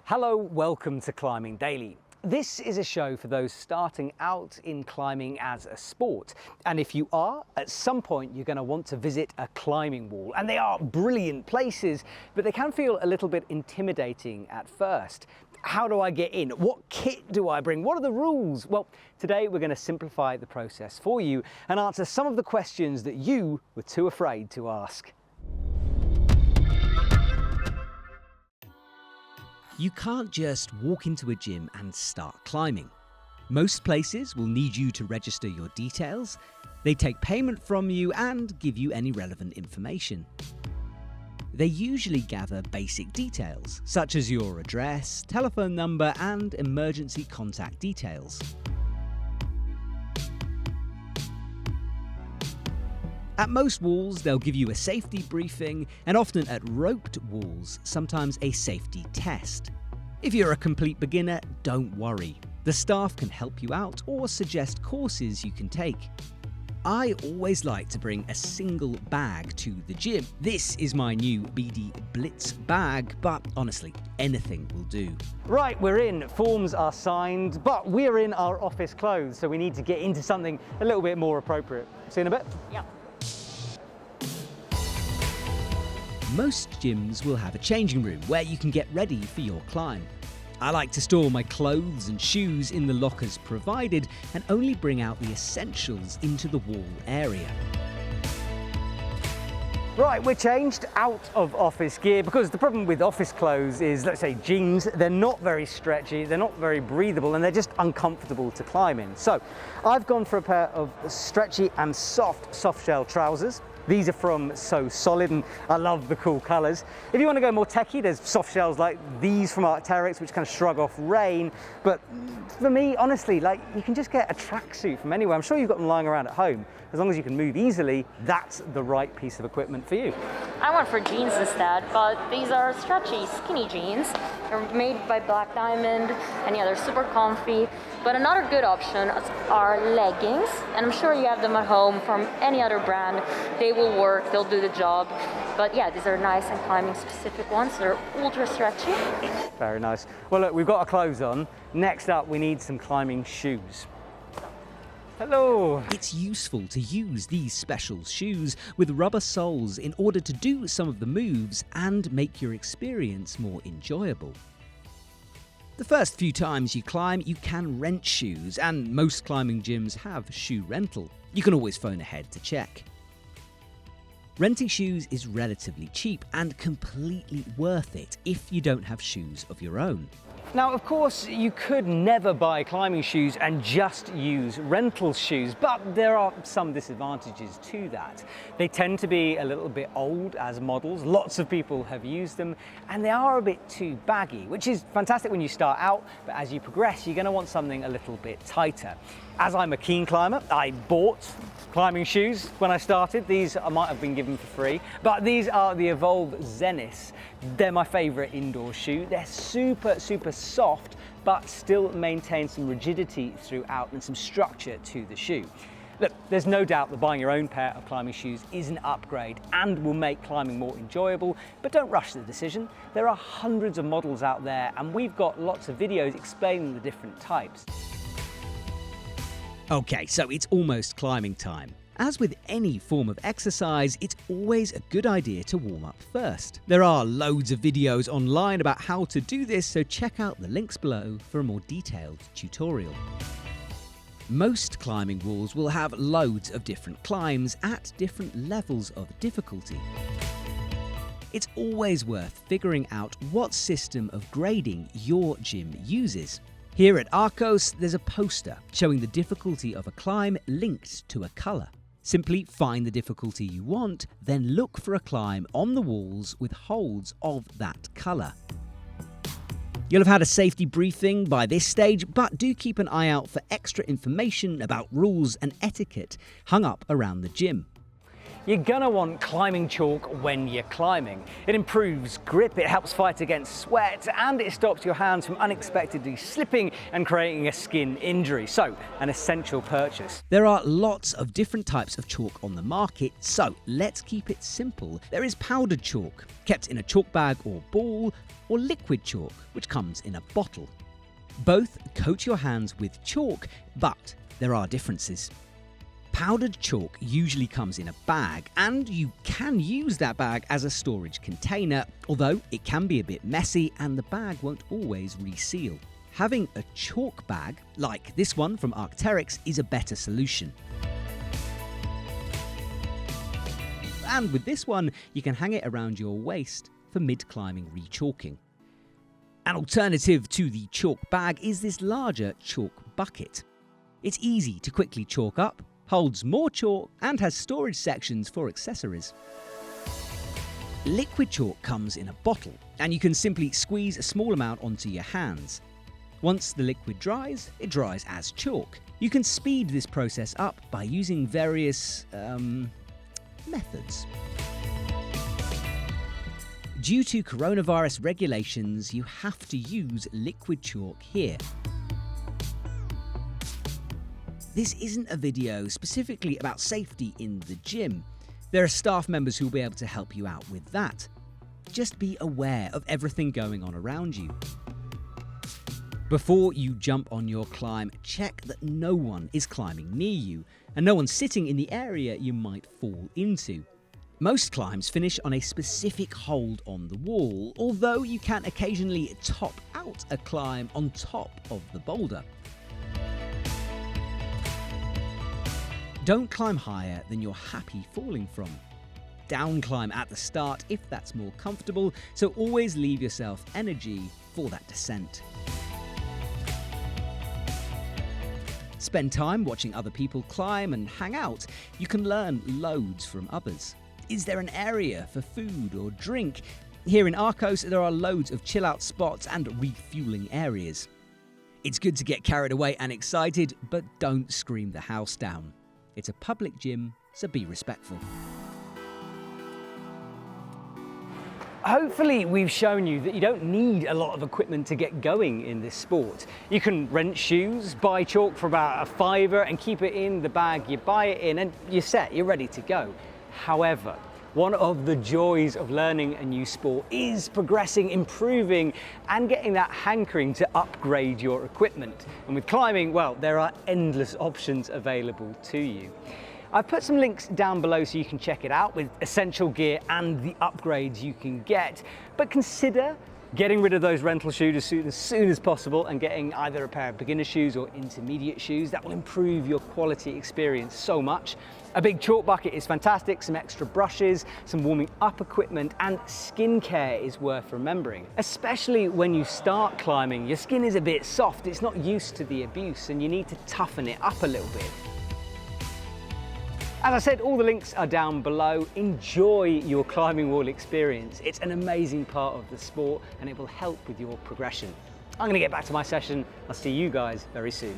Hello, welcome to Climbing Daily. This is a show for those starting out in climbing as a sport. And if you are, at some point you're going to want to visit a climbing wall. And they are brilliant places, but they can feel a little bit intimidating at first. How do I get in? What kit do I bring? What are the rules? Well, today we're going to simplify the process for you and answer some of the questions that you were too afraid to ask. You can't just walk into a gym and start climbing. Most places will need you to register your details, they take payment from you and give you any relevant information. They usually gather basic details, such as your address, telephone number and emergency contact details. At most walls, they'll give you a safety briefing, and often at roped walls, sometimes a safety test. If you're a complete beginner, don't worry. The staff can help you out or suggest courses you can take. I always like to bring a single bag to the gym. This is my new BD Blitz bag, but honestly, anything will do. Right, we're in. Forms are signed, but we're in our office clothes, so we need to get into something a little bit more appropriate. See you in a bit? Yeah. Most gyms will have a changing room where you can get ready for your climb. I like to store my clothes and shoes in the lockers provided and only bring out the essentials into the wall area. Right, we're changed out of office gear because the problem with office clothes is, let's say jeans, they're not very stretchy, they're not very breathable, and they're just uncomfortable to climb in. So I've gone for a pair of stretchy and soft shell trousers. These are from So Solid, and I love the cool colors. If you want to go more techie, there's soft shells like these from Arc'teryx, which kind of shrug off rain. But for me, honestly, you can just get a tracksuit from anywhere. I'm sure you've got them lying around at home. As long as you can move easily, that's the right piece of equipment for you. I went for jeans instead, but these are stretchy, skinny jeans. They're made by Black Diamond, and yeah, they're super comfy. But another good option are leggings, and I'm sure you have them at home from any other brand. They will work, they'll do the job. But yeah, these are nice and climbing specific ones. They're ultra stretchy. Very nice. Well, look, we've got our clothes on. Next up, we need some climbing shoes. Hello. It's useful to use these special shoes with rubber soles in order to do some of the moves and make your experience more enjoyable. The first few times you climb, you can rent shoes, and most climbing gyms have shoe rental. You can always phone ahead to check. Renting shoes is relatively cheap and completely worth it if you don't have shoes of your own. Now, of course, you could never buy climbing shoes and just use rental shoes, but there are some disadvantages to that. They tend to be a little bit old as models. Lots of people have used them, and they are a bit too baggy, which is fantastic when you start out, but as you progress, you're going to want something a little bit tighter. As I'm a keen climber, I bought climbing shoes when I started. These I might have been given for free, but these are the Evolve Zeniths. They're my favorite indoor shoe. They're super soft, but still maintain some rigidity throughout and some structure to the shoe. Look, there's no doubt that buying your own pair of climbing shoes is an upgrade and will make climbing more enjoyable, but don't rush the decision. There are hundreds of models out there, and we've got lots of videos explaining the different types. Okay, so it's almost climbing time. As with any form of exercise, it's always a good idea to warm up first. There are loads of videos online about how to do this, so check out the links below for a more detailed tutorial. Most climbing walls will have loads of different climbs at different levels of difficulty. It's always worth figuring out what system of grading your gym uses. Here at Arcos, there's a poster showing the difficulty of a climb linked to a colour. Simply find the difficulty you want, then look for a climb on the walls with holds of that colour. You'll have had a safety briefing by this stage, but do keep an eye out for extra information about rules and etiquette hung up around the gym. You're gonna want climbing chalk when you're climbing. It improves grip, it helps fight against sweat, and it stops your hands from unexpectedly slipping and creating a skin injury. So, an essential purchase. There are lots of different types of chalk on the market, so let's keep it simple. There is powdered chalk, kept in a chalk bag or ball, or liquid chalk, which comes in a bottle. Both coat your hands with chalk, but there are differences. Powdered chalk usually comes in a bag, and you can use that bag as a storage container, although it can be a bit messy and the bag won't always reseal. Having a chalk bag, like this one from Arc'teryx, is a better solution. And with this one, you can hang it around your waist for mid-climbing re-chalking. An alternative to the chalk bag is this larger chalk bucket. It's easy to quickly chalk up, holds more chalk, and has storage sections for accessories. Liquid chalk comes in a bottle, and you can simply squeeze a small amount onto your hands. Once the liquid dries, it dries as chalk. You can speed this process up by using various methods. Due to coronavirus regulations, you have to use liquid chalk here. This isn't a video specifically about safety in the gym. There are staff members who will be able to help you out with that. Just be aware of everything going on around you. Before you jump on your climb, check that no one is climbing near you and no one sitting in the area you might fall into. Most climbs finish on a specific hold on the wall, although you can occasionally top out a climb on top of the boulder. Don't climb higher than you're happy falling from. Down climb at the start if that's more comfortable, so always leave yourself energy for that descent. Spend time watching other people climb and hang out. You can learn loads from others. Is there an area for food or drink? Here in Arcos, there are loads of chill out spots and refueling areas. It's good to get carried away and excited, but don't scream the house down. It's a public gym, so be respectful. Hopefully we've shown you that you don't need a lot of equipment to get going in this sport. You can rent shoes, buy chalk for about $5 and keep it in the bag you buy it in and you're set, you're ready to go. However, one of the joys of learning a new sport is progressing, improving, and getting that hankering to upgrade your equipment. And with climbing, well, there are endless options available to you. I've put some links down below so you can check it out with essential gear and the upgrades you can get. But consider getting rid of those rental shoes as soon as possible and getting either a pair of beginner shoes or intermediate shoes. That will improve your quality experience so much. A big chalk bucket is fantastic, some extra brushes, some warming up equipment, and skincare is worth remembering. Especially when you start climbing, your skin is a bit soft, it's not used to the abuse, and you need to toughen it up a little bit. As I said, all the links are down below. Enjoy your climbing wall experience. It's an amazing part of the sport and it will help with your progression. I'm going to get back to my session. I'll see you guys very soon.